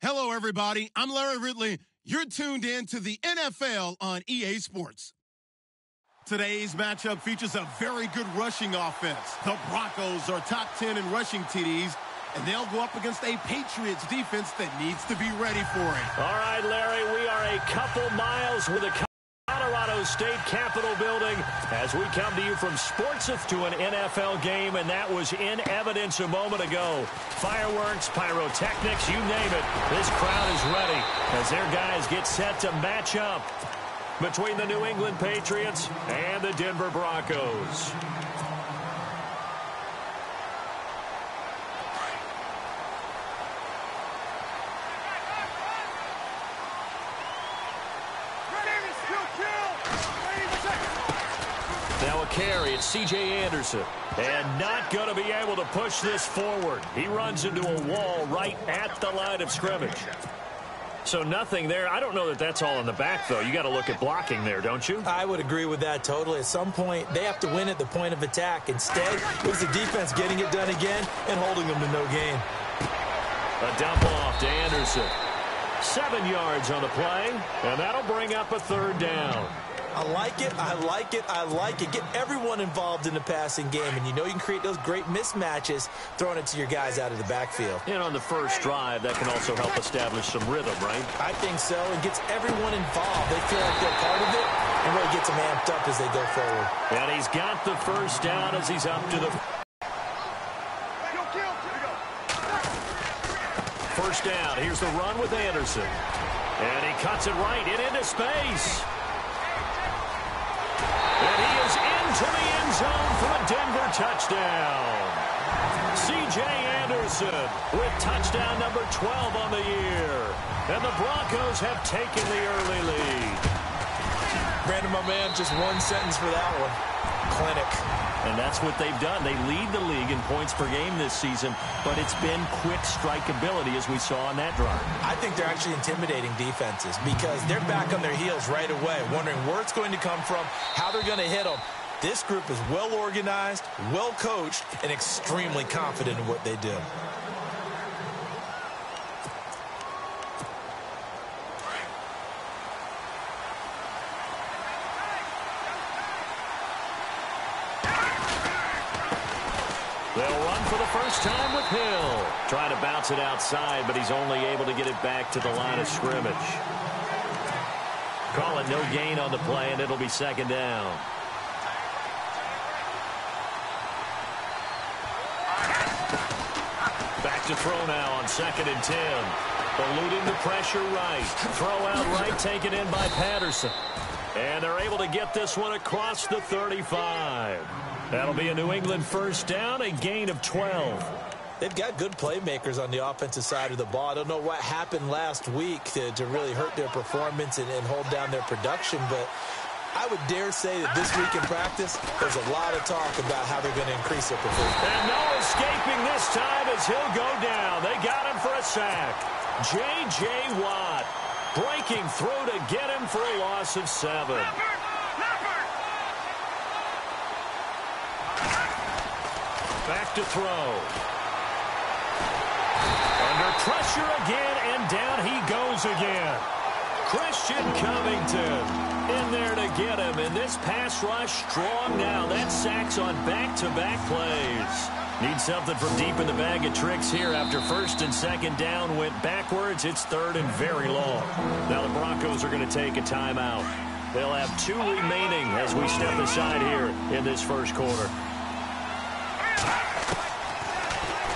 Hello, everybody. I'm Larry Ridley. You're tuned in to the NFL on EA Sports. Today's matchup features a very good rushing offense. The Broncos are top 10 in rushing TDs, and they'll go up against a Patriots defense that needs to be ready for it. All right, Larry, we are a couple miles with the Colorado State Capitol building as we come to you from Sportseth to an NFL game, and that was in evidence a moment ago. Fireworks, pyrotechnics, you name it. This crowd is ready as their guys get set to match up between the New England Patriots and the Denver Broncos. Now a carry, it's C.J. Anderson. And not going to be able to push this forward. He runs into a wall right at the line of scrimmage. So nothing there. I don't know that that's all in the back, though. You got to look at blocking there, don't you? I would agree with that totally. At some point, they have to win at the point of attack. Instead, it was the defense getting it done again and holding them to no gain. A dump off to Anderson. 7 yards on the play, and that'll bring up a third down. I like it, I like it, I like it. Get everyone involved in the passing game, and you know you can create those great mismatches throwing it to your guys out of the backfield. And on the first drive, that can also help establish some rhythm, right? I think so. It gets everyone involved. They feel like they're part of it, and really gets them amped up as they go forward. And he's got the first down as he's up to the first down. Here's the run with Anderson. And he cuts it right into space. And he is into the end zone for a Denver touchdown. C.J. Anderson with touchdown number 12 on the year. And the Broncos have taken the early lead. Brandon, my man, just one sentence for that one. Clinic. And that's what they've done. They lead the league in points per game this season, but it's been quick strikeability as we saw on that drive. I think they're actually intimidating defenses because they're back on their heels right away, wondering where it's going to come from, how they're going to hit them. This group is well organized, well coached, and extremely confident in what they do. They'll run for the first time with Hill. Trying to bounce it outside, but he's only able to get it back to the line of scrimmage. Call it no gain on the play, and it'll be second down. Back to throw now on 2nd and 10. Eluding the pressure right. Throw out right, taken in by Patterson. And they're able to get this one across the 35. That'll be a New England first down, a gain of 12. They've got good playmakers on the offensive side of the ball. I don't know what happened last week to really hurt their performance and hold down their production, but I would dare say that this week in practice, there's a lot of talk about how they're going to increase their performance. And no escaping this time as he'll go down. They got him for a sack. J.J. Watt breaking through to get him for a loss of 7. Back to throw. Under pressure again, and down he goes again. Christian Covington in there to get him, and this pass rush strong now. That sacks on back-to-back plays. Need something from deep in the bag of tricks here after 1st and 2nd down went backwards. It's 3rd and very long. Now the Broncos are going to take a timeout. They'll have 2 remaining as we step aside here in this first quarter.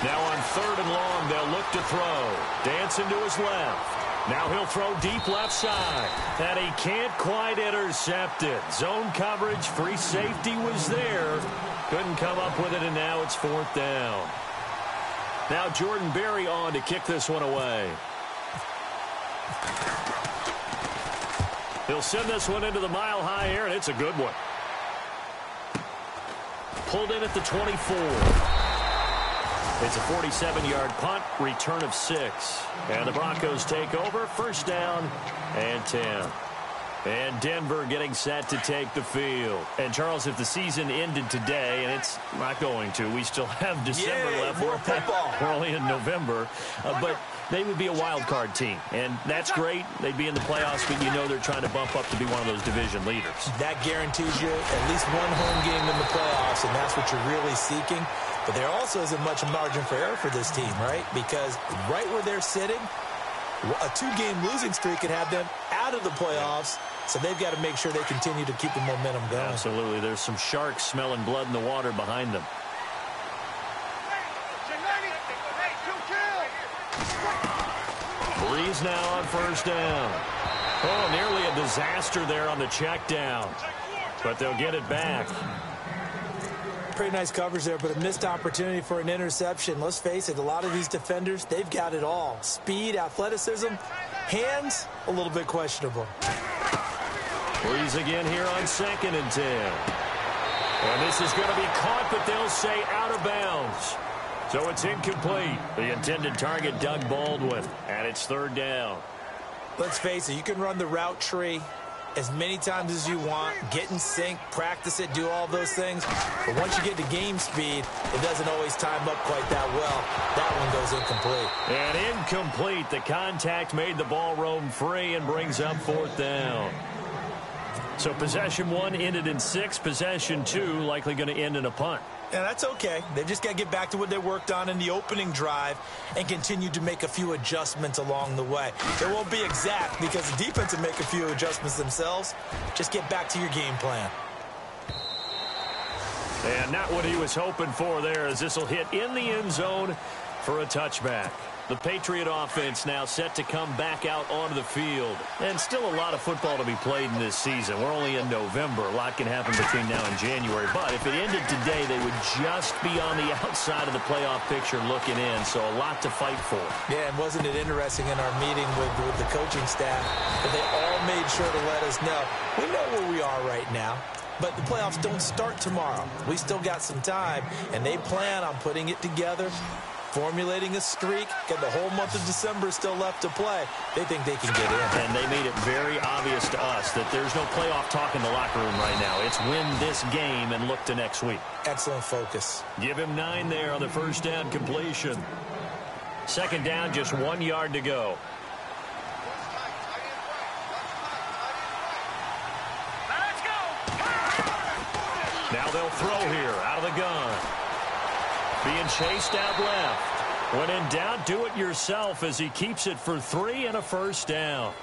Now on 3rd and long, they'll look to throw. Dancing to his left. Now he'll throw deep left side. And he can't quite intercept it. Zone coverage, free safety was there. Couldn't come up with it, and now it's 4th down. Now Jordan Berry on to kick this one away. He'll send this one into the mile-high air, and it's a good one. Pulled in at the 24. It's a 47-yard punt, return of 6. And the Broncos take over, first down and 10. And Denver getting set to take the field. And, Charles, if the season ended today, and it's not going to, we still have December left. More football. We're only in November. But they would be a wild card team. And that's great. They'd be in the playoffs, but you know they're trying to bump up to be one of those division leaders. That guarantees you at least one home game in the playoffs, and that's what you're really seeking. But there also isn't much margin for error for this team, right? Because right where they're sitting, a 2-game losing streak could have them out of the playoffs. So they've got to make sure they continue to keep the momentum going. Absolutely. There's some sharks smelling blood in the water behind them. Breeze now on first down. Oh, nearly a disaster there on the check down. But they'll get it back. Pretty nice coverage there, but a missed opportunity for an interception. Let's face it, a lot of these defenders, they've got it all. Speed, athleticism, hands, a little bit questionable. Breeze again here on 2nd and 10. And this is going to be caught, but they'll say out of bounds. So it's incomplete. The intended target, Doug Baldwin, and it's 3rd down. Let's face it, you can run the route tree as many times as you want, get in sync, practice it, do all those things. But once you get to game speed, it doesn't always time up quite that well. That one goes incomplete. And incomplete. The contact made the ball roam free and brings up 4th down. So possession 1 ended in 6. Possession 2 likely going to end in a punt. Yeah, that's okay. They've just got to get back to what they worked on in the opening drive and continue to make a few adjustments along the way. They won't be exact because the defense will make a few adjustments themselves. Just get back to your game plan. And not what he was hoping for there, as this will hit in the end zone for a touchback. The Patriot offense now set to come back out onto the field. And still a lot of football to be played in this season. We're only in November. A lot can happen between now and January. But if it ended today, they would just be on the outside of the playoff picture looking in. So a lot to fight for. Yeah, and wasn't it interesting in our meeting with the coaching staff that they all made sure to let us know, we know where we are right now. But the playoffs don't start tomorrow. We still got some time, and they plan on putting it together, formulating a streak, got the whole month of December still left to play. They think they can get in. And they made it very obvious to us that there's no playoff talk in the locker room right now. It's win this game and look to next week. Excellent focus. Give him 9 there on the first down completion. 2nd down, just 1 yard to go. Now they'll throw here out of the gun. Being chased out left. When in doubt, do it yourself as he keeps it for 3 and a first down.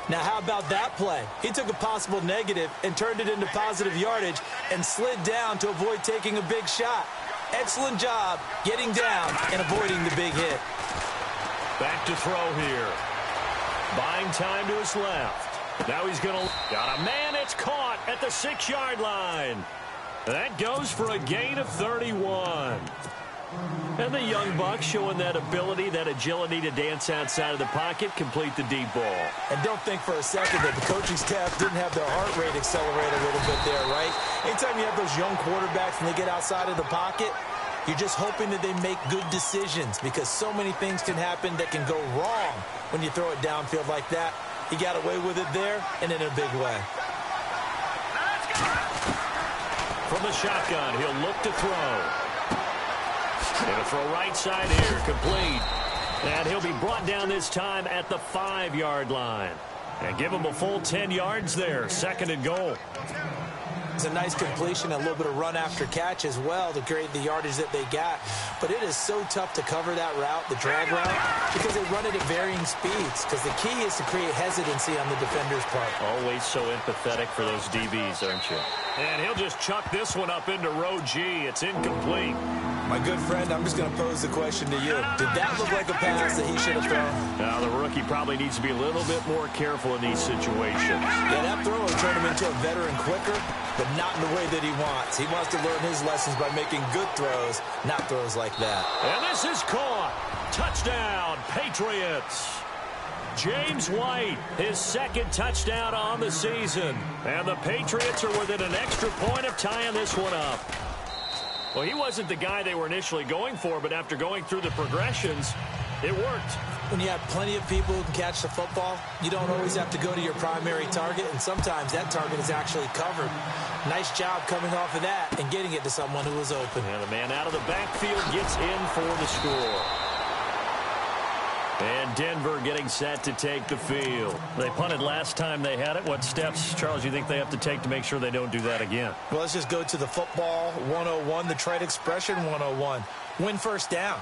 Now, how about that play? He took a possible negative and turned it into positive yardage and slid down to avoid taking a big shot. Excellent job getting down and avoiding the big hit. Back to throw here. Buying time to his left. Now he's going to... Got a man, it's caught at the 6-yard line. That goes for a gain of 31. And the young buck showing that ability, that agility to dance outside of the pocket, complete the deep ball. And don't think for a second that the coaching staff didn't have their heart rate accelerate a little bit there, right? Anytime you have those young quarterbacks and they get outside of the pocket, you're just hoping that they make good decisions because so many things can happen that can go wrong when you throw it downfield like that. He got away with it there and in a big way. From the shotgun, he'll look to throw. Gonna throw right side here, complete. And he'll be brought down this time at the 5-yard line. And give him a full 10 yards there, 2nd and goal. It's a nice completion, a little bit of run after catch as well to create the yardage that they got. But it is so tough to cover that route, the drag route, because they run it at varying speeds. Because the key is to create hesitancy on the defender's part. Always so empathetic for those DBs, aren't you? And he'll just chuck this one up into row G. It's incomplete. My good friend, I'm just going to pose the question to you. Did that look like a pass that he should have thrown? Now, the rookie probably needs to be a little bit more careful in these situations. Yeah, that throw will turn him into a veteran quicker, but not in the way that he wants. He wants to learn his lessons by making good throws, not throws like that. And this is caught. Touchdown, Patriots. James White, his 2nd touchdown on the season. And the Patriots are within an extra point of tying this one up. Well, he wasn't the guy they were initially going for, but after going through the progressions, it worked. When you have plenty of people who can catch the football, you don't always have to go to your primary target, and sometimes that target is actually covered. Nice job coming off of that and getting it to someone who was open. And the man out of the backfield gets in for the score. Denver getting set to take the field. They punted last time they had it. What steps, Charles, you think they have to take to make sure they don't do that again? Well, let's just go to the football 101, the trade expression 101. Win first down.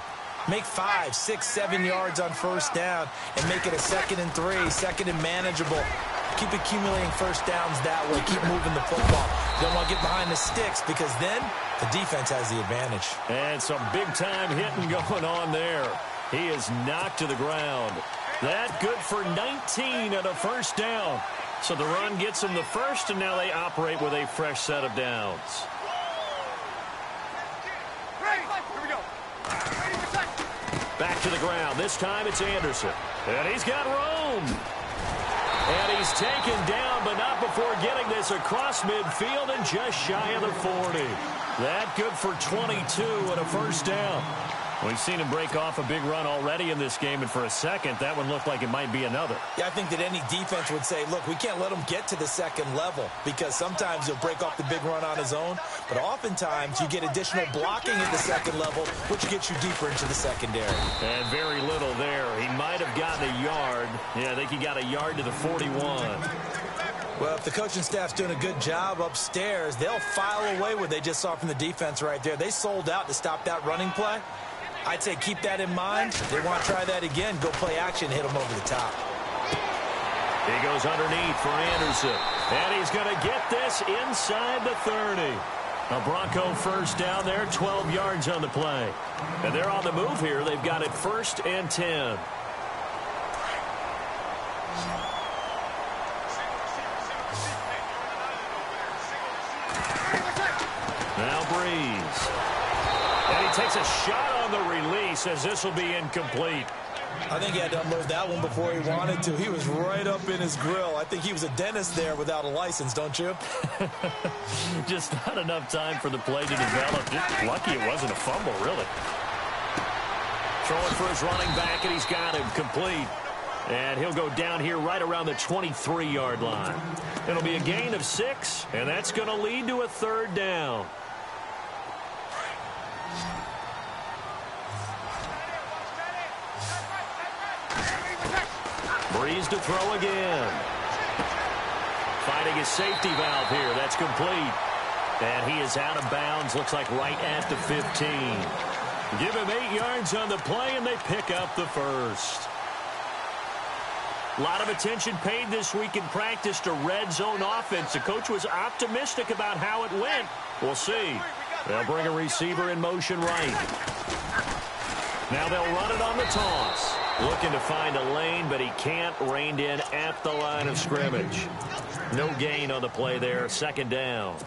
Make 5, 6, 7 yards on first down and make it a 2nd and 3, 2nd and manageable. Keep accumulating first downs that way. Keep moving the football. You don't want to get behind the sticks because then the defense has the advantage. And some big-time hitting going on there. He is knocked to the ground. That good for 19 and a first down. So the run gets him the first, and now they operate with a fresh set of downs. Back to the ground. This time it's Anderson. And he's got room. And he's taken down, but not before getting this across midfield and just shy of the 40. That good for 22 and a first down. We've seen him break off a big run already in this game, and for a second, that one looked like it might be another. Yeah, I think that any defense would say, look, we can't let him get to the second level because sometimes he'll break off the big run on his own, but oftentimes you get additional blocking at the second level, which gets you deeper into the secondary. And very little there. He might have gotten a yard. Yeah, I think he got a yard to the 41. Well, if the coaching staff's doing a good job upstairs, they'll file away what they just saw from the defense right there. They sold out to stop that running play. I'd say keep that in mind. They want to try that again. Go play action, hit them over the top. He goes underneath for Anderson. And he's going to get this inside the 30. A Bronco first down there, 12 yards on the play. And they're on the move here. They've got it 1st and 10. Now Breeze. And he takes a shot on the release as this will be incomplete. I think he had to unload that one before he wanted to. He was right up in his grill. I think he was a dentist there without a license, don't you? Just not enough time for the play to develop. Just lucky it wasn't a fumble, really. Throwing for his running back, and he's got him complete. And he'll go down here right around the 23-yard line. It'll be a gain of 6, and that's going to lead to a 3rd down. Breeze to throw again. Finding his safety valve here. That's complete. And he is out of bounds. Looks like right at the 15. Give him 8 yards on the play, and they pick up the first. A lot of attention paid this week in practice to red zone offense. The coach was optimistic about how it went. We'll see. They'll bring a receiver in motion right. Now they'll run it on the toss. Looking to find a lane, but he can't. Reined in at the line of scrimmage. No gain on the play there. 2nd down.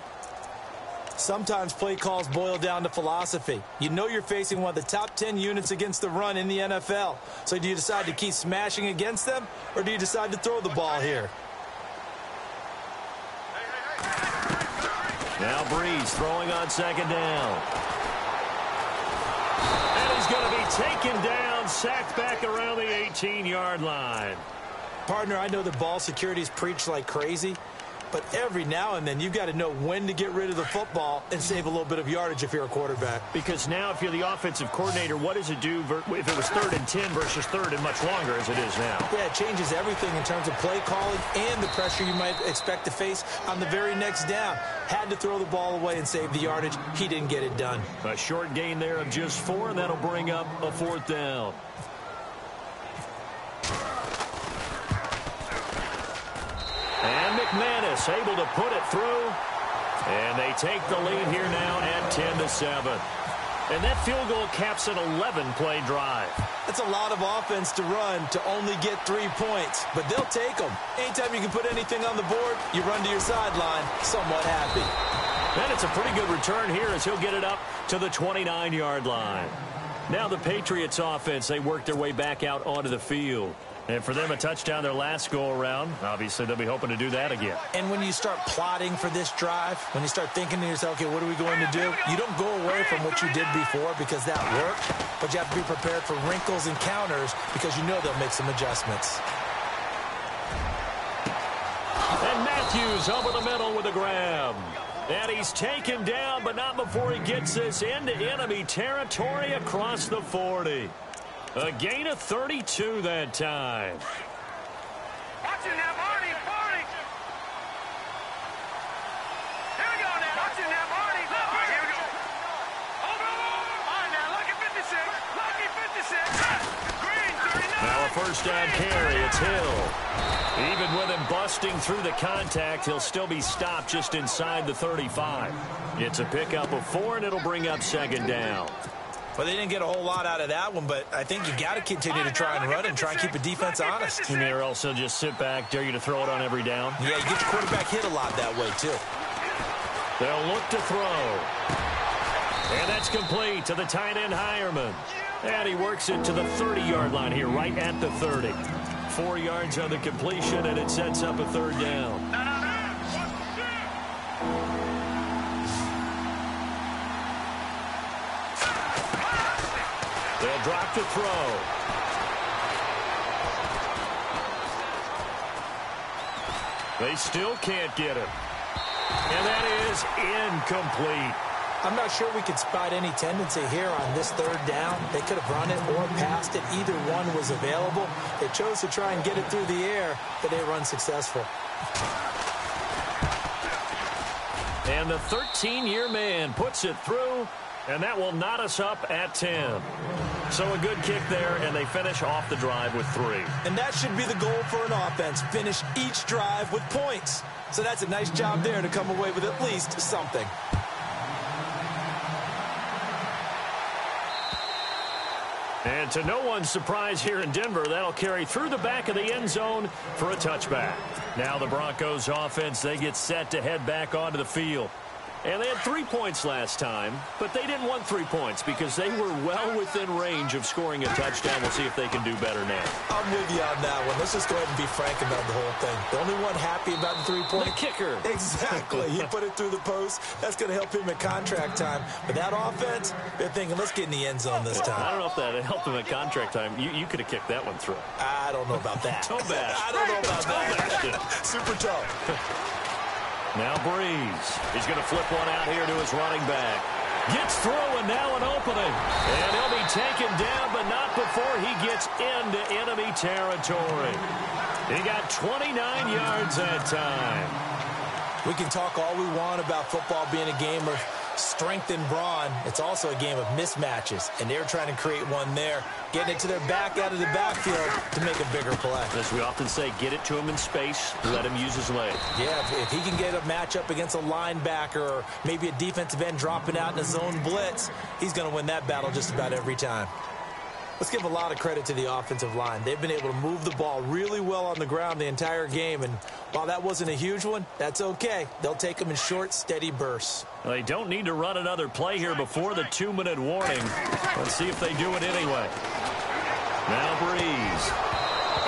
Sometimes play calls boil down to philosophy. You know you're facing one of the top 10 units against the run in the NFL. So do you decide to keep smashing against them, or do you decide to throw the ball here? Now Breeze throwing on 2nd down. And he's going to be taken down, sacked back around the 18-yard line. Partner, I know that ball security is preached like crazy, but every now and then you've got to know when to get rid of the football and save a little bit of yardage if you're a quarterback. Because now if you're the offensive coordinator, what does it do if it was 3rd and 10 versus 3rd and much longer as it is now? Yeah, it changes everything in terms of play calling and the pressure you might expect to face on the very next down. Had to throw the ball away and save the yardage. He didn't get it done. A short gain there of just 4, and that'll bring up a 4th down. And McManus able to put it through. And they take the lead here now at 10-7. And that field goal caps an 11-play drive. That's a lot of offense to run to only get 3 points, but they'll take them. Anytime you can put anything on the board, you run to your sideline somewhat happy. And it's a pretty good return here as he'll get it up to the 29-yard line. Now the Patriots offense, they work their way back out onto the field. And for them, a touchdown their last go-around. Obviously, they'll be hoping to do that again. And when you start plotting for this drive, when you start thinking to yourself, okay, what are we going to do? You don't go away from what you did before because that worked, but you have to be prepared for wrinkles and counters because you know they'll make some adjustments. And Matthews over the middle with a grab. And he's taken down, but not before he gets this into enemy territory across the 40. A gain of 32 that time. Watch it now, Marty. Marty. Here we go now. Watch it now, Marty. Here we go. Over. All right, now, lucky 56. Lucky 56. Green, 39. Now a first down carry. It's Hill. Even with him busting through the contact, he'll still be stopped just inside the 35. It's a pickup of 4, and it'll bring up second down. Well, they didn't get a whole lot out of that one, but I think you got to continue to try and run and try and keep the defense honest. You may also just sit back, dare you to throw it on every down. Yeah, you get your quarterback hit a lot that way, too. They'll look to throw. And that's complete to the tight end, Hireman. And he works it to the 30-yard line here, right at the 30. 4 yards on the completion, and it sets up a third down. They'll drop to throw. They still can't get him. And that is incomplete. I'm not sure we could spot any tendency here on this third down. They could have run it or passed it. Either one was available. They chose to try and get it through the air, but they were unsuccessful. And the 13-year man puts it through, and that will knot us up at 10. So a good kick there, and they finish off the drive with 3. And that should be the goal for an offense. Finish each drive with points. So that's a nice job there to come away with at least something. And to no one's surprise here in Denver, that'll carry through the back of the end zone for a touchback. Now the Broncos offense, they get set to head back onto the field. And they had 3 points last time, but they didn't want 3 points because they were well within range of scoring a touchdown. We'll see if they can do better now. I'm with you on that one. Let's just go ahead and be frank about the whole thing. The only one happy about the 3-point. The kicker. Exactly. He put it through the post. That's going to help him at contract time. But that offense, they're thinking, let's get in the end zone this time. I don't know if that helped him at contract time. You could have kicked that one through. I don't know about that. Toe bash. I don't know about that. Super tough. Now Breeze. He's going to flip one out here to his running back. Gets through, and now an opening. And he'll be taken down, but not before he gets into enemy territory. He got 29 yards that time. We can talk all we want about football being a game of strength and brawn. It's also a game of mismatches, and they're trying to create one there, getting it to their back out of the backfield to make a bigger play. As we often say, get it to him in space, let him use his leg. Yeah, if he can get a matchup against a linebacker or maybe a defensive end dropping out in a zone blitz, he's going to win that battle just about every time. Let's give a lot of credit to the offensive line. They've been able to move the ball really well on the ground the entire game, and while that wasn't a huge one, that's okay. They'll take them in short, steady bursts. Well, they don't need to run another play here before the 2-minute warning. Let's see if they do it anyway. Now Breeze.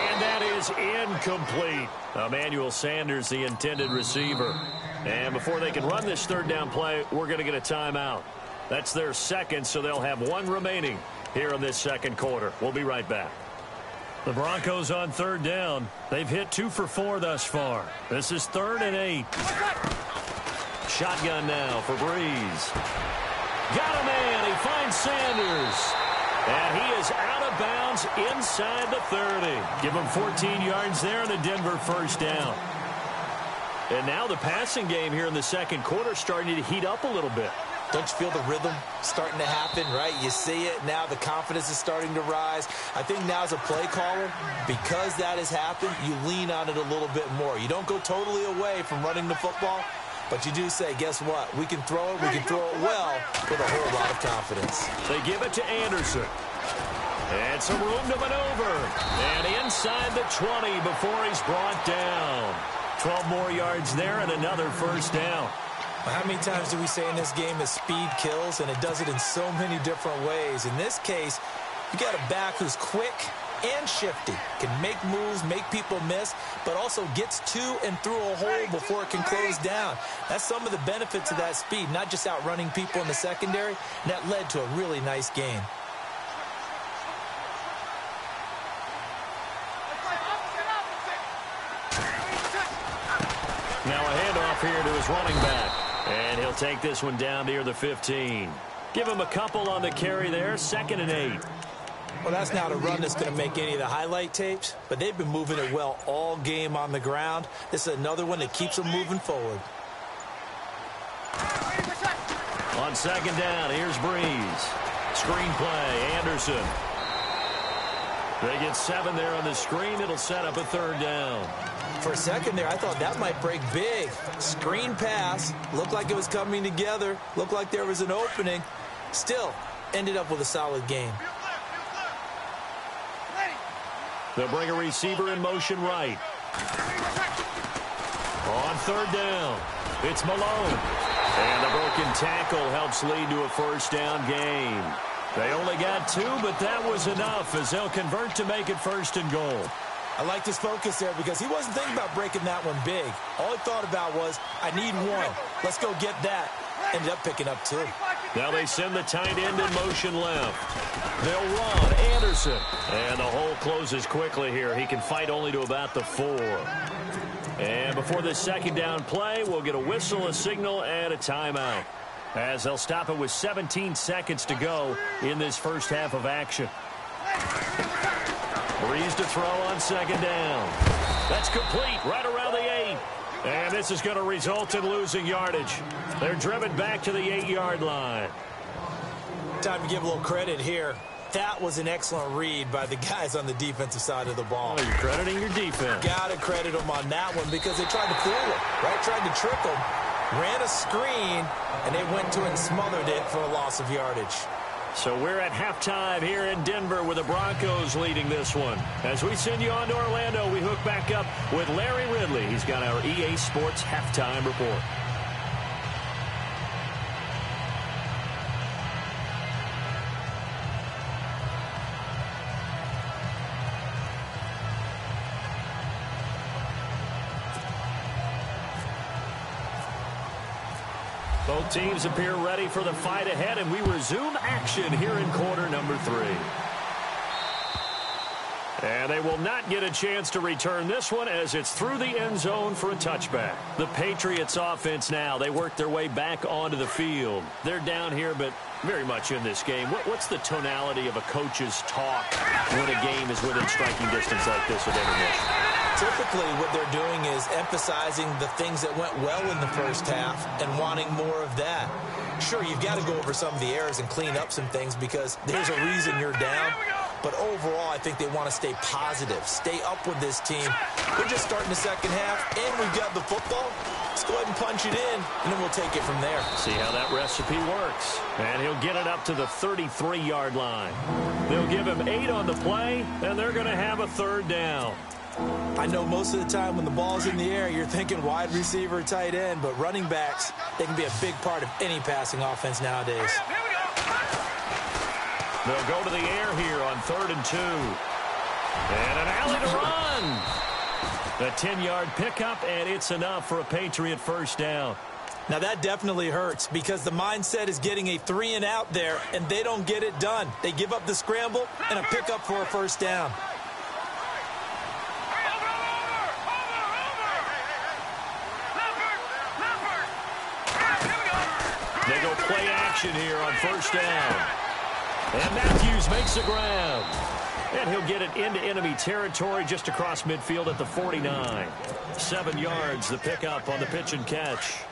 And that is incomplete. Emmanuel Sanders, the intended receiver. And before they can run this third down play, we're going to get a timeout. That's their second, so they'll have one remaining here in this second quarter. We'll be right back. The Broncos on third down. They've hit 2 for 4 thus far. This is 3rd and 8. Shotgun now for Breeze. Got a man. He finds Sanders. And he is out of bounds inside the 30. Give him 14 yards there and a Denver first down. And now the passing game here in the second quarter starting to heat up a little bit. Don't you feel the rhythm starting to happen, right? You see it. Now the confidence is starting to rise. I think now as a play caller, because that has happened, you lean on it a little bit more. You don't go totally away from running the football, but you do say, guess what? We can throw it. We can throw it well with a whole lot of confidence. They give it to Anderson. And some room to maneuver. And inside the 20 before he's brought down. 12 more yards there and another first down. How many times do we say in this game that speed kills, and it does it in so many different ways? In this case, you got a back who's quick and shifty, can make moves, make people miss, but also gets to and through a hole before it can close down. That's some of the benefits of that speed, not just outrunning people in the secondary, and that led to a really nice game. Now a handoff here to his running back. And he'll take this one down near the 15. Give him a couple on the carry there. 2nd and 8. Well, that's not a run that's going to make any of the highlight tapes, but they've been moving it well all game on the ground. This is another one that keeps them moving forward. On second down, here's Breeze. Screen play, Anderson. They get 7 there on the screen. It'll set up a third down. For a second there, I thought that might break big. Screen pass. Looked like it was coming together. Looked like there was an opening. Still, ended up with a solid game. They'll bring a receiver in motion right. On third down, it's Malone. And the broken tackle helps lead to a first down gain. They only got 2, but that was enough as they'll convert to make it first and goal. I liked his focus there because he wasn't thinking about breaking that one big. All he thought about was, I need 1. Let's go get that. Ended up picking up 2. Now they send the tight end in motion left. They'll run Anderson. And the hole closes quickly here. He can fight only to about the 4. And before this second down play, we'll get a whistle, a signal, and a timeout, as they'll stop it with 17 seconds to go in this first half of action. Breeze to throw on second down. That's complete right around the 8. And this is going to result in losing yardage. They're driven back to the 8-yard line. Time to give a little credit here. That was an excellent read by the guys on the defensive side of the ball. Oh, you're crediting your defense. Got to credit them on that one because they tried to fool them, right? Tried to trick them. Ran a screen, and they went to it and smothered it for a loss of yardage. So we're at halftime here in Denver with the Broncos leading this one. As we send you on to Orlando, we hook back up with Larry Ridley. He's got our EA Sports halftime report. Both teams appear ready for the fight ahead, and we resume action here in quarter number 3. And they will not get a chance to return this one as it's through the end zone for a touchback. The Patriots offense now, they work their way back onto the field. They're down here, but very much in this game. What's the tonality of a coach's talk when a game is within striking distance like this at intermission? Typically, what they're doing is emphasizing the things that went well in the first half and wanting more of that. Sure, you've got to go over some of the errors and clean up some things because there's a reason you're down. But overall, I think they want to stay positive, stay up with this team. We're just starting the second half, and we've got the football. Let's go ahead and punch it in, and then we'll take it from there. See how that recipe works. And he'll get it up to the 33-yard line. They'll give him 8 on the play, and they're going to have a third down. I know most of the time when the ball's in the air, you're thinking wide receiver, tight end, but running backs, they can be a big part of any passing offense nowadays. They'll go to the air here on 3rd and 2. And an alley to run. A 10-yard pickup, and it's enough for a Patriot first down. Now that definitely hurts because the mindset is getting a 3-and-out there, and they don't get it done. They give up the scramble and a pickup for a first down. They go play action here on first down. And Matthews makes the grab. And he'll get it into enemy territory just across midfield at the 49. 7 yards, the pickup on the pitch and catch.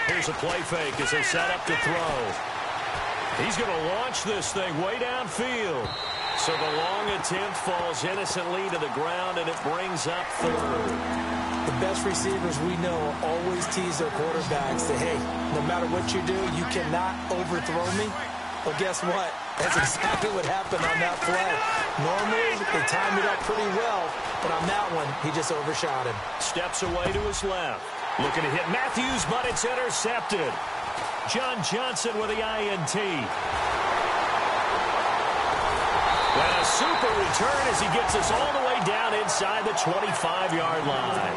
Here's a play fake as they set up to throw. He's going to launch this thing way downfield. So the long attempt falls innocently to the ground, and it brings up 3rd. The best receivers we know always tease their quarterbacks that, hey, no matter what you do, you cannot overthrow me. Well, guess what? That's exactly what happened on that play. Normally, they time it up pretty well, but on that one, he just overshot him. Steps away to his left. Looking to hit Matthews, but it's intercepted. John Johnson with the INT. And a super return as he gets us all the way down inside the 25-yard line.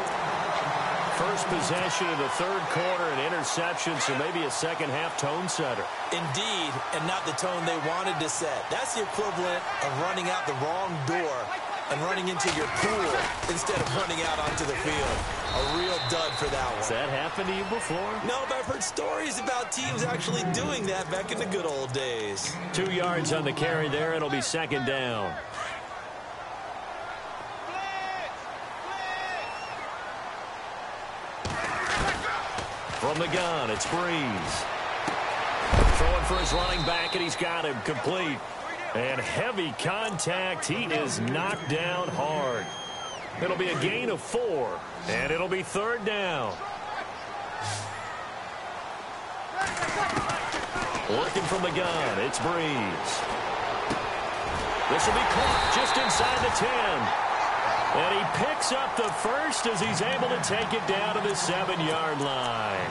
First possession of the 3rd quarter, an interception, so maybe a second-half tone setter. Indeed, and not the tone they wanted to set. That's the equivalent of running out the wrong door and running into your pool instead of running out onto the field. A real dud for that one. Has that happened to you before? No, but I've heard stories about teams actually doing that back in the good old days. 2 yards on the carry there. It'll be second down. From the gun, it's Breeze. Throwing for his running back, and he's got him complete. And heavy contact. He is knocked down hard. It'll be a gain of 4, and it'll be third down. Working from the gun, it's Breeze. This will be caught just inside the 10. And he picks up the first as he's able to take it down to the 7-yard line.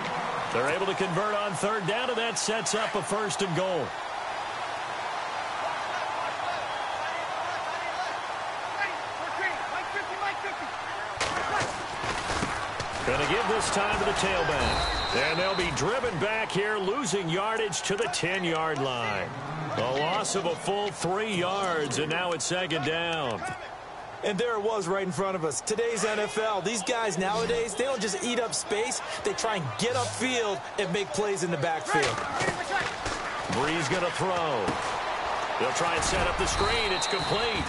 They're able to convert on third down, and that sets up a first and goal. Going to give this time to the tailback. And they'll be driven back here, losing yardage to the 10-yard line. A loss of a full 3 yards, and now it's second down. And there it was right in front of us. Today's NFL, these guys nowadays, they don't just eat up space. They try and get upfield and make plays in the backfield. Breeze going to throw. They'll try and set up the screen. It's complete.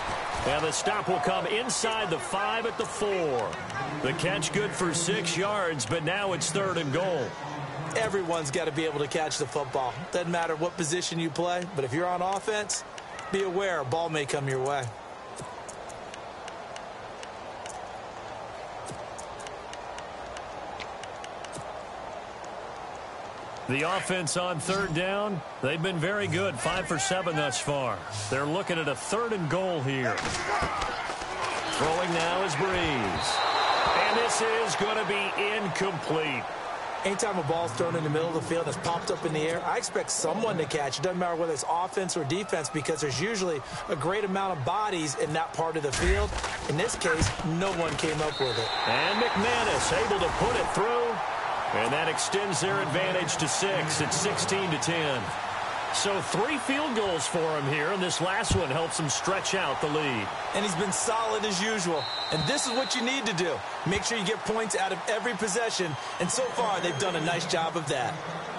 And the stop will come inside the 5 at the 4. The catch good for 6 yards, but now it's third and goal. Everyone's got to be able to catch the football. Doesn't matter what position you play, but if you're on offense, be aware a ball may come your way. The offense on third down, they've been very good, 5 for 7 thus far. They're looking at a third and goal here. Throwing now is Breeze. And this is going to be incomplete. Anytime a ball's thrown in the middle of the field and it's popped up in the air, I expect someone to catch. It doesn't matter whether it's offense or defense because there's usually a great amount of bodies in that part of the field. In this case, no one came up with it. And McManus able to put it through. And that extends their advantage to 6. It's 16-10. So 3 field goals for him here, and this last one helps him stretch out the lead. And he's been solid as usual. And this is what you need to do. Make sure you get points out of every possession. And so far, they've done a nice job of that.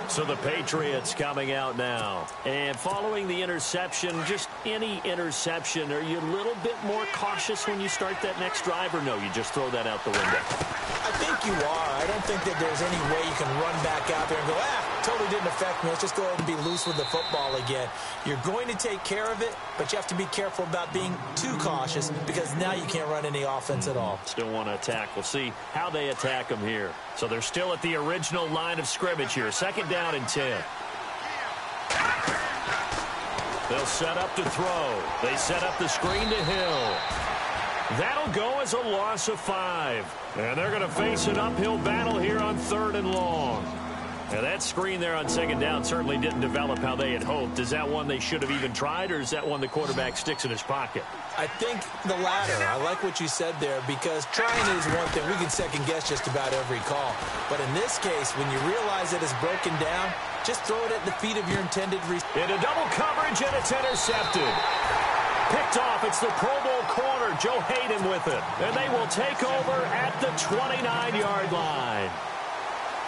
So the Patriots coming out now. And following the interception, just any interception, are you a little bit more cautious when you start that next drive, or no, you just throw that out the window? I think you are. I don't think that there's any way you can run back out there and go, totally didn't affect me. Let's just go ahead and be loose with the football again. You're going to take care of it, but you have to be careful about being too cautious because now you can't run any offense at all. Still want to attack. We'll see how they attack them here. So they're still at the original line of scrimmage here. Second down and 10. They'll set up to throw. They set up the screen to Hill. That'll go as a loss of 5. And they're going to face an uphill battle here on third and long. And that screen there on second down certainly didn't develop how they had hoped. Is that one they should have even tried, or is that one the quarterback sticks in his pocket? I think the latter. I like what you said there because trying is one thing. We can second guess just about every call. But in this case, when you realize that it's broken down, just throw it at the feet of your intended receiver. Into double coverage, and it's intercepted. Picked off. It's the Pro Bowl corner, Joe Hayden, with it. And they will take over at the 29-yard line.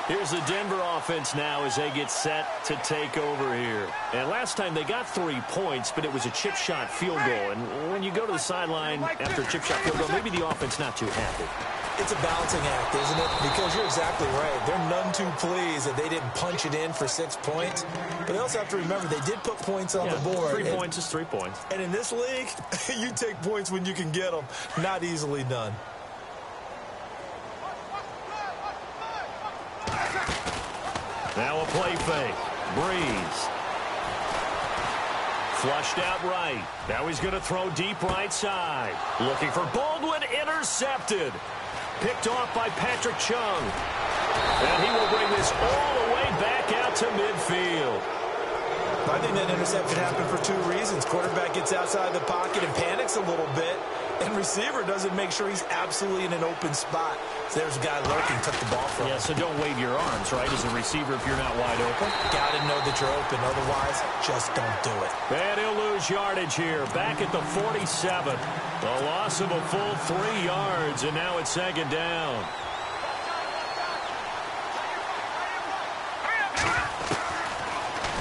Here's the Denver offense now as they get set to take over here. And last time they got 3 points, but it was a chip shot field goal. And when you go to the sideline after a chip shot field goal, maybe the offense not too happy. It's a balancing act, isn't it? Because you're exactly right. They're none too pleased that they didn't punch it in for 6 points. But they also have to remember they did put points on the board. 3 points is 3 points. And in this league, you take points when you can get them. Not easily done. Now a play fake. Breeze. Flushed out right. Now he's going to throw deep right side. Looking for Baldwin. Intercepted. Picked off by Patrick Chung. And he will bring this all the way back out to midfield. I think that interception happened for 2 reasons. Quarterback gets outside the pocket and panics a little bit. And receiver doesn't make sure he's absolutely in an open spot. So there's a guy lurking, took the ball from him. Yeah, so don't wave your arms, right, as a receiver if you're not wide open. Got to know that you're open. Otherwise, just don't do it. And he'll lose lose yardage here. Back at the 47. A loss of a full 3 yards, and now it's second down.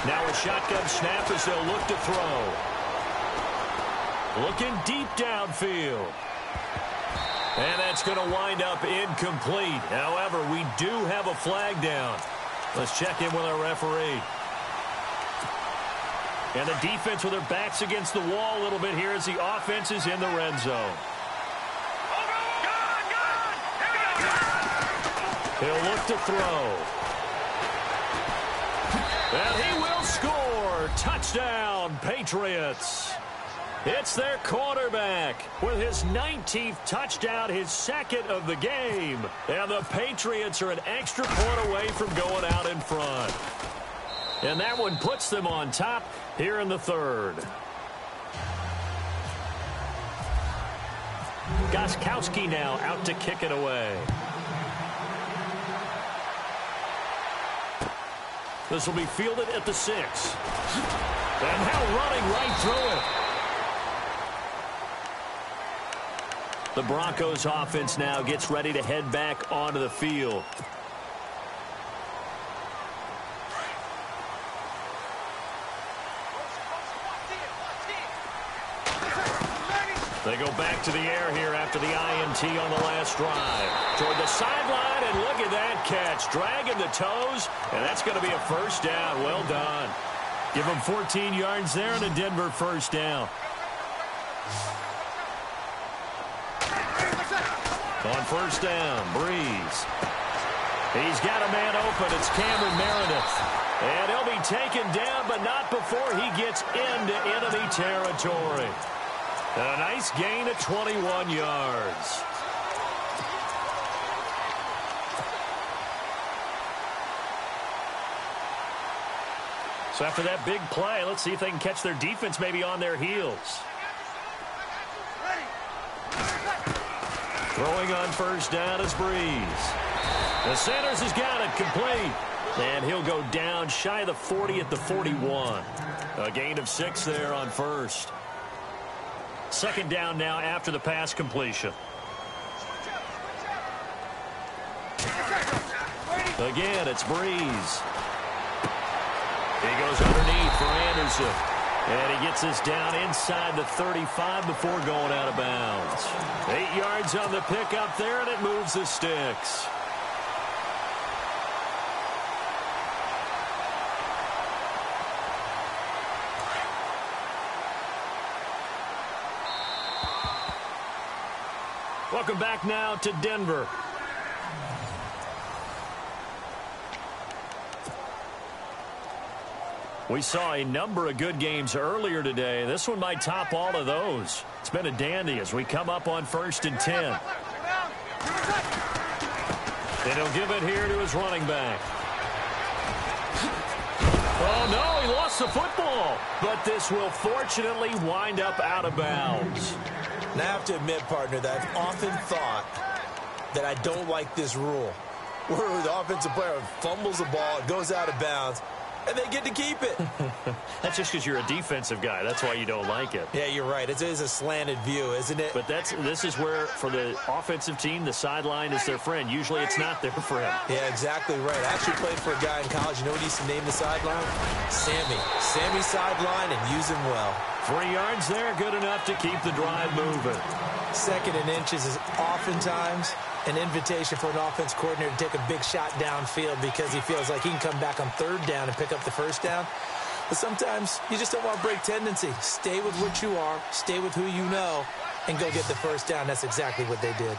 Now a shotgun snap as they'll look to throw. Looking deep downfield. And that's going to wind up incomplete. However, we do have a flag down. Let's check in with our referee. And the defense with their backs against the wall a little bit here as the offense is in the red zone. He'll look to throw. And he will score. Touchdown, Patriots. It's their quarterback with his 19th touchdown, his second of the game. And the Patriots are an extra point away from going out in front. And that one puts them on top here in the third. Gostkowski now out to kick it away. This will be fielded at the 6. And now running right through it. The Broncos offense now gets ready to head back onto the field. They go back to the air here after the INT on the last drive. Toward the sideline, and look at that catch. Dragging the toes, and that's going to be a first down. Well done. Give them 14 yards there and a Denver first down. On first down, Breeze. He's got a man open. It's Cameron Meredith. And he'll be taken down, but not before he gets into enemy territory. And a nice gain of 21 yards. So after that big play, let's see if they can catch their defense maybe on their heels. Throwing on first down is Breeze. The Sanders has got it complete. And he'll go down shy of the 40 at the 41. A gain of 6 there on first. Second down now after the pass completion. Again, it's Breeze. He goes underneath for Anderson. And he gets us down inside the 35 before going out of bounds. 8 yards on the pickup there, and it moves the sticks. Welcome back now to Denver. We saw a number of good games earlier today. This one might top all of those. It's been a dandy as we come up on 1st and 10. And he'll give it here to his running back. Oh, no, he lost the football. But this will fortunately wind up out of bounds. Now, I have to admit, partner, that I've often thought that I don't like this rule, where the offensive player fumbles the ball, it goes out of bounds, and they get to keep it. That's just because you're a defensive guy. That's why you don't like it. Yeah, you're right. It is a slanted view, isn't it? But this is where, for the offensive team, the sideline is their friend. Usually it's not there for him. Yeah, exactly right. I actually played for a guy in college. You know what he used to name the sideline? Sammy. Sammy sideline, and use him well. 3 yards there, good enough to keep the drive moving. 2nd and inches is oftentimes an invitation for an offense coordinator to take a big shot downfield because he feels like he can come back on 3rd down and pick up the first down. But sometimes you just don't want to break tendency. Stay with what you are, stay with who you know, and go get the first down. That's exactly what they did.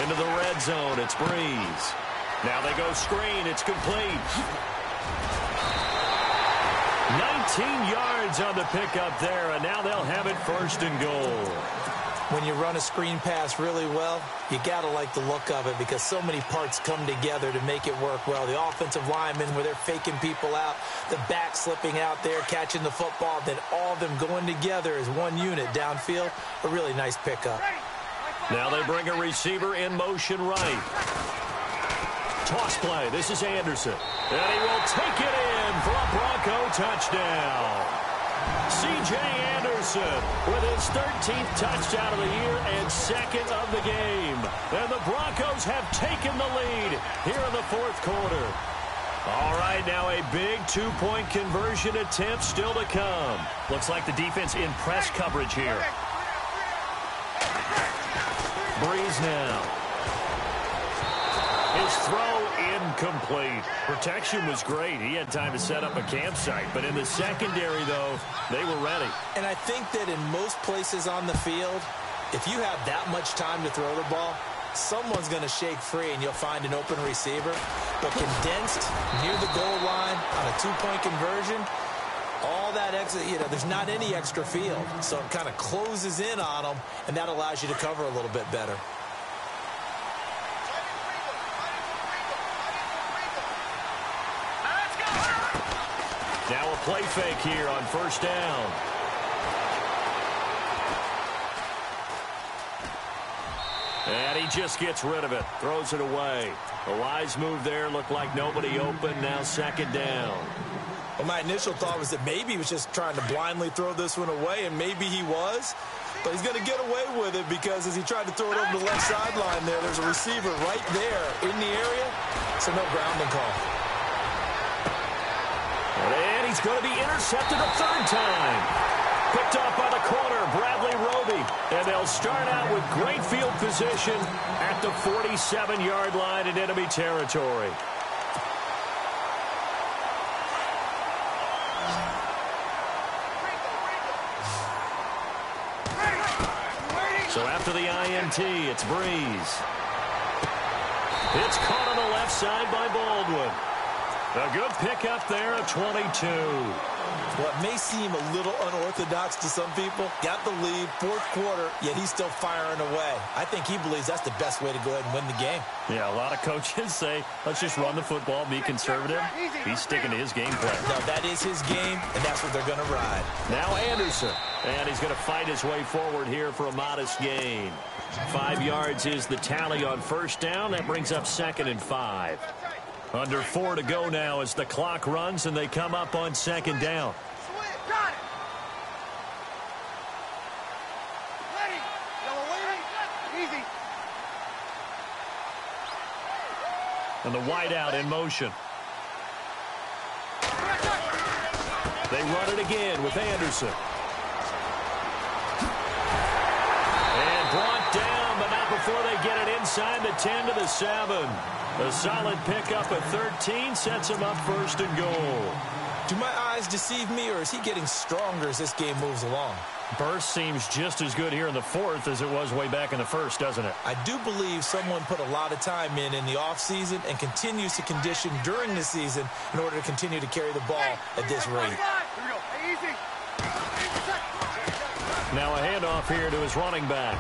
Into the red zone, it's Breeze. Now they go screen, it's complete. 19 yards on the pickup there, and now they'll have it 1st and goal. When you run a screen pass really well, you got to like the look of it because so many parts come together to make it work well. The offensive linemen, where they're faking people out, the back slipping out there, catching the football, then all of them going together as one unit downfield. A really nice pickup. Now they bring a receiver in motion right. Toss play. This is Anderson. And he will take it in for a Bronco touchdown. C.J. Anderson with his 13th touchdown of the year and second of the game. And the Broncos have taken the lead here in the fourth quarter. All right, now a big two-point conversion attempt still to come. Looks like the defense in press coverage here. Breeze now. His throw incomplete. Protection was great. He had time to set up a campsite. But in the secondary, though, they were ready. And I think that in most places on the field, if you have that much time to throw the ball, someone's going to shake free and you'll find an open receiver. But condensed near the goal line on a two-point conversion, all that extra, there's not any extra field. So it kind of closes in on them, and that allows you to cover a little bit better. Now a play fake here on first down. And he just gets rid of it. Throws it away. A wise move there. Looked like nobody open. Now second down. Well, my initial thought was that maybe he was just trying to blindly throw this one away, and maybe he was. But he's going to get away with it because as he tried to throw it over the left sideline there's a receiver right there in the area. So no grounding call. And he's going to be intercepted a third time. Picked off by the corner, Bradley Roby. And they'll start out with great field position at the 47-yard line in enemy territory. So after the INT, it's Breeze. It's caught on the left side by Baldwin. A good pickup there at 22. Well, it may seem a little unorthodox to some people. Got the lead, fourth quarter, yet he's still firing away. I think he believes that's the best way to go ahead and win the game. Yeah, a lot of coaches say, let's just run the football, be conservative. He's sticking to his game plan. No, that is his game, and that's what they're going to ride. Now Anderson, and he's going to fight his way forward here for a modest gain. 5 yards is the tally on first down. That brings up 2nd and 5. Under 4 to go now as the clock runs and they come up on second down. Got it. Ready. Yellow waiting. Easy. And the wideout in motion. They run it again with Anderson. And brought down, but not before they get it inside the 10 to the 7. A solid pickup at 13 sets him up 1st and goal. Do my eyes deceive me, or is he getting stronger as this game moves along? Burst seems just as good here in the 4th as it was way back in the 1st, doesn't it? I do believe someone put a lot of time in the offseason and continues to condition during the season in order to continue to carry the ball at this rate. Here we go. Hey, easy. Now a handoff here to his running back.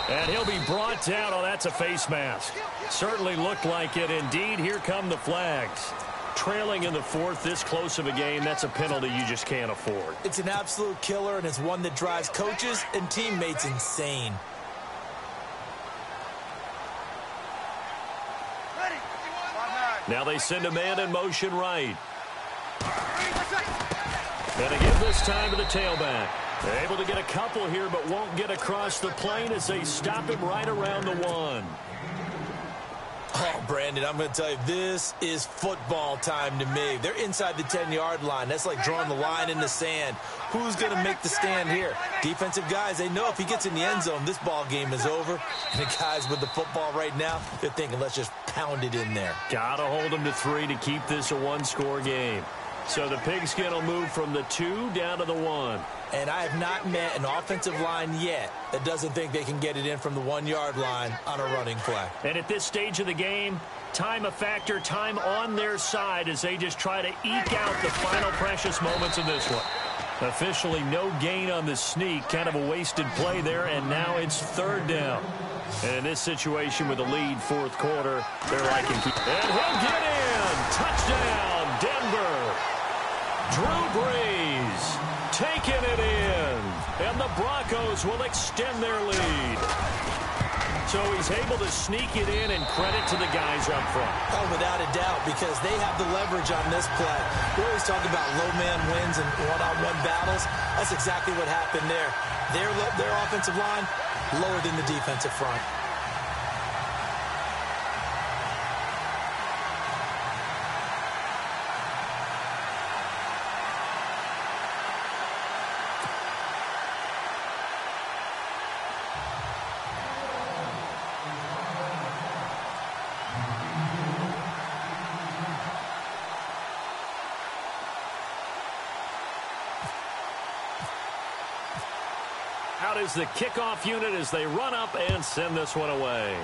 And he'll be brought down. Oh, that's a face mask. Certainly looked like it. Indeed, here come the flags. Trailing in the 4th, this close of a game, that's a penalty you just can't afford. It's an absolute killer, and it's one that drives coaches and teammates insane. Ready. Now they send a man in motion right. And again this time to the tailback. They're able to get a couple here, but won't get across the plane as they stop him right around the 1. Oh, Brandon, I'm going to tell you, this is football time to me. They're inside the 10-yard line. That's like drawing the line in the sand. Who's going to make the stand here? Defensive guys, they know if he gets in the end zone, this ball game is over. And the guys with the football right now, they're thinking, let's just pound it in there. Got to hold them to 3 to keep this a one-score game. So the pigskin will move from the 2 down to the 1. And I have not met an offensive line yet that doesn't think they can get it in from the 1-yard line on a running play. And at this stage of the game, time a factor, time on their side as they just try to eke out the final precious moments of this one. Officially no gain on the sneak, kind of a wasted play there, and now it's 3rd down. And in this situation with the lead, 4th quarter, they're like, and he'll get in! Touchdown, Denver! Drew Brees taking it in, and the Broncos will extend their lead. So he's able to sneak it in, and credit to the guys up front. Oh, without a doubt, because they have the leverage on this play. We always talk about low man wins and one-on-one battles. That's exactly what happened there. Their offensive line lower than the defensive front. Out is the kickoff unit as they run up and send this one away.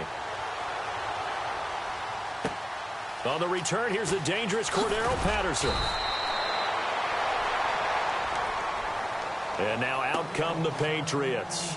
On the return, here's the dangerous Cordero Patterson. And now out come the Patriots.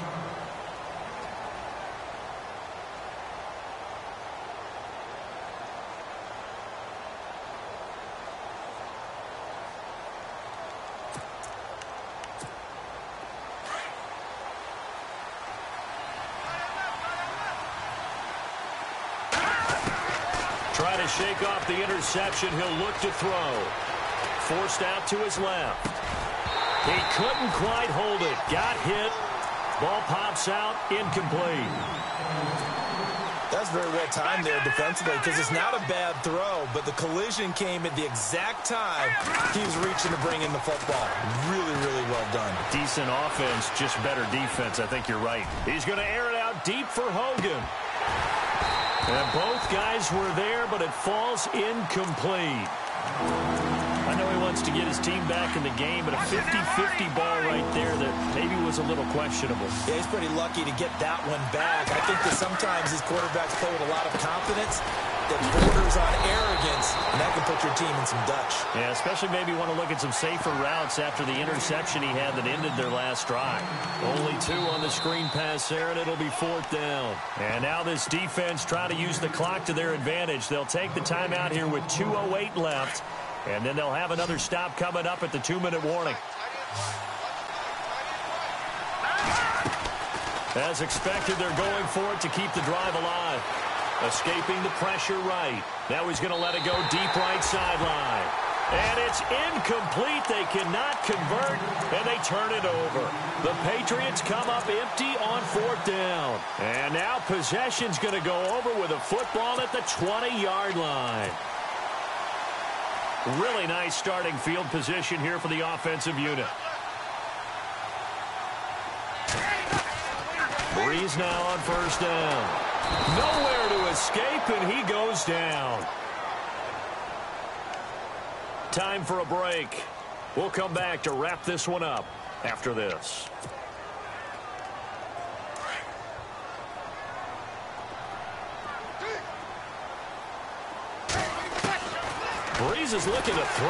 Try to shake off the interception. He'll look to throw. Forced out to his left. He couldn't quite hold it. Got hit. Ball pops out. Incomplete. That's very well timed there defensively because it's not a bad throw, but the collision came at the exact time he was reaching to bring in the football. Really, really well done. Decent offense, just better defense. I think you're right. He's going to air it out deep for Hogan. And both guys were there, but it falls incomplete. I know he wants to get his team back in the game, but a 50-50 ball right there that maybe was a little questionable. Yeah, he's pretty lucky to get that one back. I think that sometimes these quarterbacks play with a lot of confidence that borders on arrogance, and that can put your team in some Dutch. Yeah, especially maybe want to look at some safer routes after the interception he had that ended their last drive. Only 2 on the screen pass there, and it'll be 4th down. And now this defense trying to use the clock to their advantage. They'll take the timeout here with 2:08 left, and then they'll have another stop coming up at the 2-minute warning. As expected, they're going for it to keep the drive alive. Escaping the pressure right. Now he's going to let it go deep right sideline. And it's incomplete. They cannot convert, and they turn it over. The Patriots come up empty on 4th down. And now possession's going to go over with a football at the 20-yard line. Really nice starting field position here for the offensive unit. Breeze now on 1st down. Nowhere to escape, and he goes down. Time for a break. We'll come back to wrap this one up after this. Breeze is looking to throw.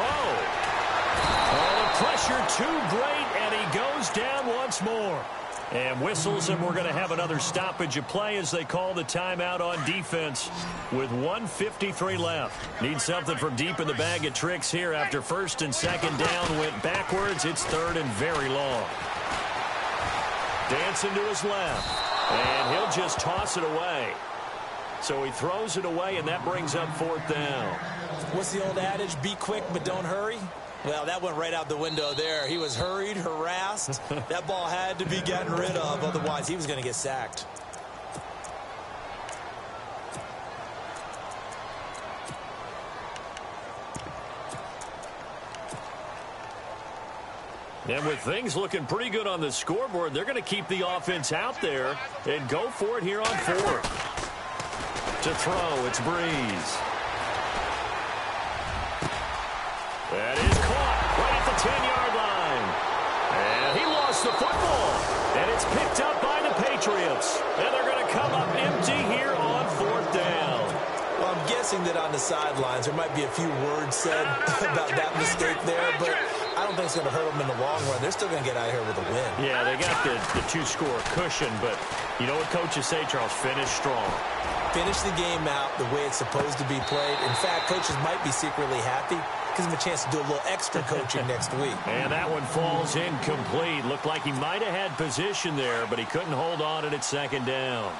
Oh, the pressure too great, and he goes down once more. And whistles, and we're going to have another stoppage of play as they call the timeout on defense with 1:53 left. Need something from deep in the bag of tricks here after 1st and 2nd down went backwards. It's 3rd and very long. Dancing to his left, and he'll just toss it away. So he throws it away, and that brings up 4th down. What's the old adage? Be quick, but don't hurry. Well, that went right out the window there. He was hurried, harassed. That ball had to be gotten rid of, otherwise he was going to get sacked. And with things looking pretty good on the scoreboard, they're going to keep the offense out there and go for it here on 4th. To throw, it's Breeze. That is caught right at the 10-yard line. And he lost the football. And it's picked up by the Patriots. And they're going to come up empty here on 4th down. Well, I'm guessing that on the sidelines there might be a few words said about that mistake there, but I don't think it's going to hurt them in the long run. They're still going to get out of here with a win. Yeah, they got the 2-score cushion, but you know what coaches say, Charles? Finish strong. Finish the game out the way it's supposed to be played. In fact, coaches might be secretly happy. Gives him a chance to do a little extra coaching next week. And that one falls incomplete. Looked like he might have had position there, but he couldn't hold on at 2nd down.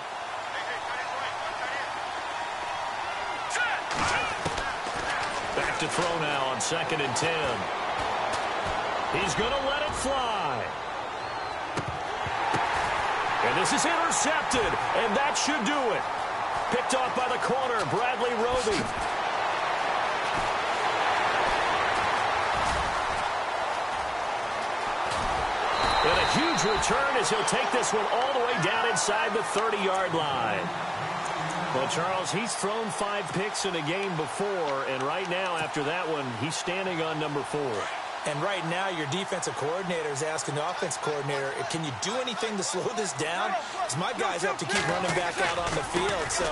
Back to throw now on 2nd and 10. He's going to let it fly. And this is intercepted, and that should do it. Picked off by the corner, Bradley Roby. And a huge return as he'll take this one all the way down inside the 30-yard line. Well, Charles, he's thrown 5 picks in a game before, and right now, after that one, he's standing on number 4. And right now, your defensive coordinator is asking the offense coordinator, can you do anything to slow this down? Because my guys have to keep running back out on the field. So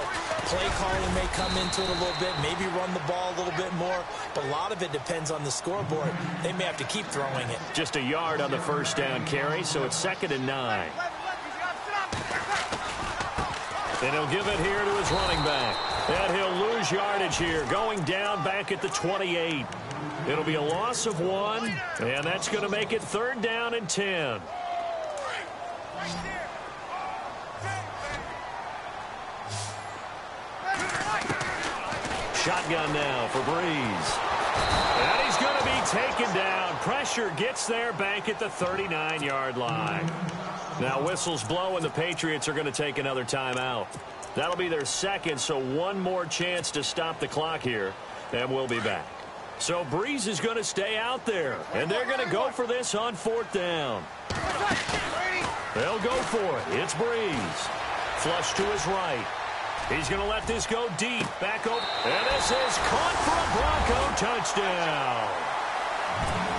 play calling may come into it a little bit, maybe run the ball a little bit more. But a lot of it depends on the scoreboard. They may have to keep throwing it. Just a yard on the first down carry, so it's 2nd and 9. And he'll give it here to his running back. And he'll lose yardage here, going down back at the 28. It'll be a loss of 1, and that's going to make it 3rd down and 10. Shotgun now for Breeze. And he's going to be taken down. Pressure gets there back at the 39-yard line. Now whistles blow, and the Patriots are going to take another timeout. That'll be their 2nd, so one more chance to stop the clock here, and we'll be back. So Breeze is going to stay out there, and they're going to go for this on 4th down. They'll go for it. It's Breeze. Flush to his right. He's going to let this go deep. Back over. And this is caught for a Bronco touchdown.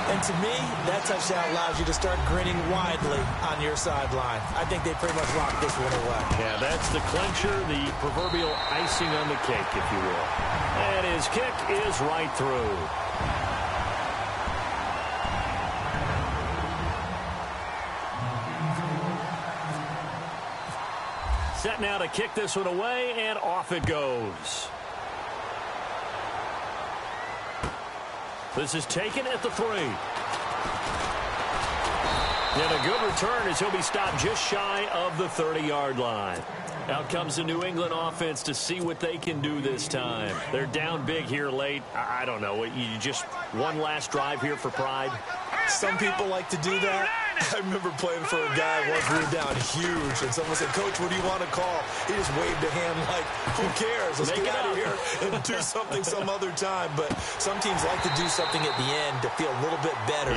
And to me, that touchdown allows you to start grinning widely on your sideline. I think they pretty much locked this one away. Yeah, that's the clincher, the proverbial icing on the cake, if you will. And his kick is right through. Set now to kick this one away, and off it goes. This is taken at the 3. And a good return as he'll be stopped just shy of the 30-yard line. Out comes the New England offense to see what they can do this time. They're down big here late. I don't know. You just one last drive here for pride? Some people like to do that. I remember playing for a guy once we were down huge, and someone said, "Coach, what do you want to call?" He just waved a hand like, who cares? Let's get out of here and do something some other time. But some teams like to do something at the end to feel a little bit better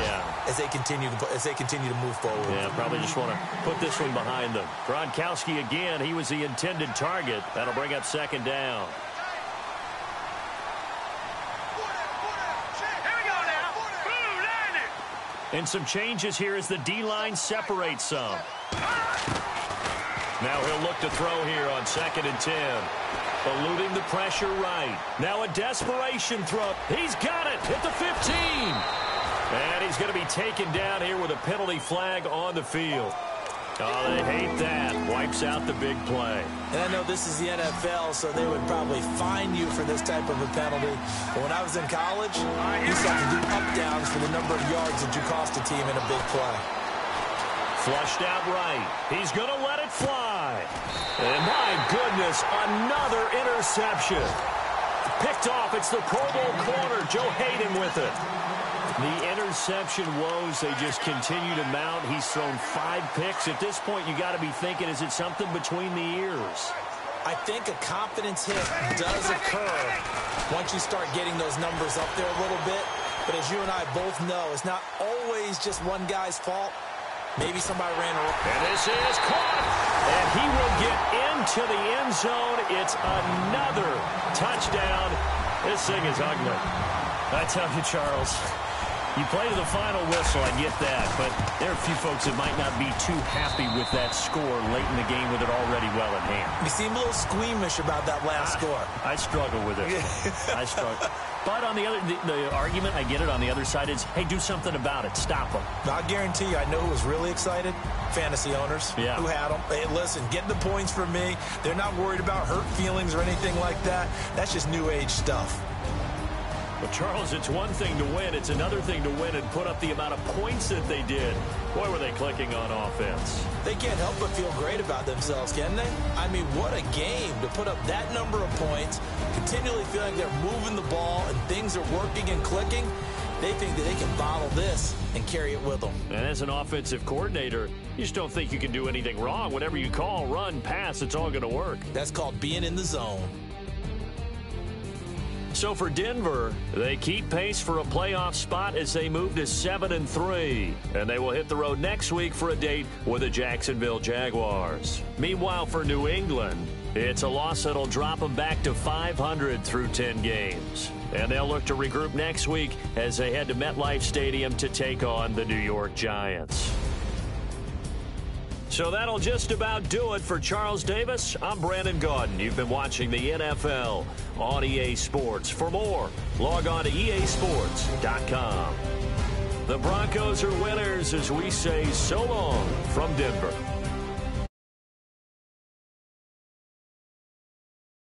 as they continue to move forward. Yeah, probably just want to put this one behind them. Gronkowski again. He was the intended target. That'll bring up 2nd down. And some changes here as the D-line separates some. Now he'll look to throw here on 2nd and 10. Eluding the pressure right. Now a desperation throw. He's got it at the 15. And he's going to be taken down here with a penalty flag on the field. Oh, they hate that. Wipes out the big play. And I know this is the NFL, so they would probably fine you for this type of a penalty. But when I was in college, you used to have to do up-downs for the number of yards that you cost a team in a big play. Flushed out right. He's going to let it fly. And my goodness, another interception. Picked off. It's the Pro Bowl corner, Joe Hayden with it. The interception woes, they just continue to mount. He's thrown 5 picks. At this point, you got to be thinking, is it something between the ears? I think a confidence hit does occur once you start getting those numbers up there a little bit. But as you and I both know, it's not always just one guy's fault. Maybe somebody ran around. And this is caught. And he will get into the end zone. It's another touchdown. This thing is ugly. I tell you, Charles, you play to the final whistle, I get that, but there are a few folks that might not be too happy with that score late in the game with it already well in hand. You seem a little squeamish about that last score. I struggle with it. I struggle. But on the other, the argument, I get it, on the other side is, hey, do something about it. Stop them. I guarantee you, I know who was really excited. Fantasy owners who had them. Hey, listen, getting the points from me. They're not worried about hurt feelings or anything like that. That's just new age stuff. Well, Charles, it's one thing to win. It's another thing to win and put up the amount of points that they did. Boy, were they clicking on offense. They can't help but feel great about themselves, can they? I mean, what a game to put up that number of points, continually feeling they're moving the ball and things are working and clicking. They think that they can bottle this and carry it with them. And as an offensive coordinator, you just don't think you can do anything wrong. Whatever you call, run, pass, it's all going to work. That's called being in the zone. So for Denver, they keep pace for a playoff spot as they move to 7-3. And they will hit the road next week for a date with the Jacksonville Jaguars. Meanwhile, for New England, it's a loss that'll drop them back to 500 through 10 games. And they'll look to regroup next week as they head to MetLife Stadium to take on the New York Giants. So that'll just about do it for Charles Davis. I'm Brandon Gaudin. You've been watching the NFL on EA Sports. For more, log on to easports.com. The Broncos are winners as we say so long from Denver.